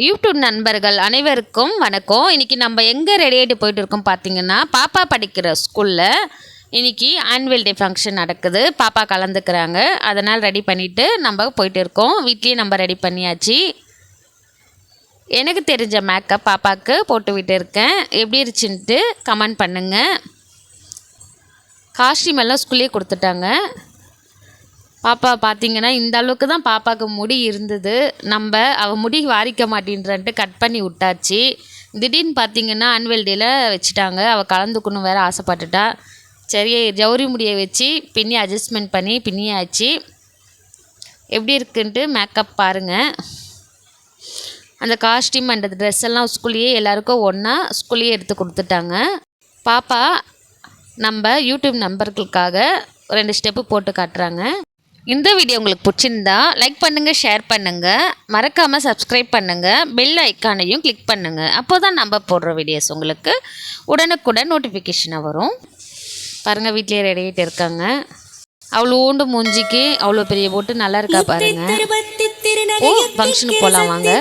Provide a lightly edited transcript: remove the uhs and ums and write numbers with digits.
YouTube நண்பர்கள் அனைவருக்கும் வணக்கம். இன்றைக்கி நம்ம எங்கே ரெடி ஆகிட்டு போயிட்டு இருக்கோம் பார்த்தீங்கன்னா, பாப்பா படிக்கிற ஸ்கூலில் இன்றைக்கி ஆனுவல் டே ஃபங்க்ஷன் நடக்குது. பாப்பா கலந்துக்கிறாங்க. அதனால் ரெடி பண்ணிவிட்டு நம்ம போயிட்டு இருக்கோம். வீட்லேயே நம்ம ரெடி பண்ணியாச்சு. எனக்கு தெரிஞ்ச மேக்கப் பாப்பாவுக்கு போட்டு விட்டு இருக்கேன். எப்படி இருந்துச்சுன்ட்டு கமெண்ட் பண்ணுங்கள். காஸ்டியூம் எல்லாம் ஸ்கூல்லேயே கொடுத்துட்டாங்க. பாப்பா பார்த்திங்கன்னா இந்த அளவுக்கு தான் பாப்பாவுக்கு முடி இருந்தது. அவள் முடி வாரிக்க மாட்டேன்றன்ட்டு கட் பண்ணி விட்டாச்சு. திடீர்னு பார்த்திங்கன்னா ஆனுவல் டேயில் வச்சுட்டாங்க. அவள் கலந்துக்கணும் வேறு ஆசைப்பட்டுட்டா. சரி, ஜவுரி முடியை வச்சு பின்னி அட்ஜஸ்ட்மெண்ட் பண்ணி பின்னியாச்சு. எப்படி இருக்குன்ட்டு மேக்கப் பாருங்கள். அந்த காஸ்டியூம் அந்த ட்ரெஸ் எல்லாம் ஸ்கூல்லையே எல்லாேருக்கும் ஒன்றா ஸ்கூல்லையே எடுத்து கொடுத்துட்டாங்க. பாப்பா நம்ம யூடியூப் நம்பர்களுக்காக 2 ஸ்டெப்பு போட்டு காட்டுறாங்க. இந்த வீடியோ உங்களுக்கு பிடிச்சிருந்தா லைக் பண்ணுங்கள், ஷேர் பண்ணுங்கள், மறக்காமல் சப்ஸ்கிரைப் பண்ணுங்கள், பெல் ஐக்கானையும் கிளிக் பண்ணுங்கள். அப்போ தான் நம்ம போடுற வீடியோஸ் உங்களுக்கு உடனுக்குடன் நோட்டிஃபிகேஷனாக வரும். பாருங்கள், வீட்லேயே ரெடி ஆகிட்டு இருக்காங்க. அவ்வளோண்டு மூஞ்சிக்கு அவ்வளோ பெரிய போட்டு நல்லா இருக்கா பாருங்க. ஓ, ஃபங்க்ஷனுக்கு போகலாம் வாங்க.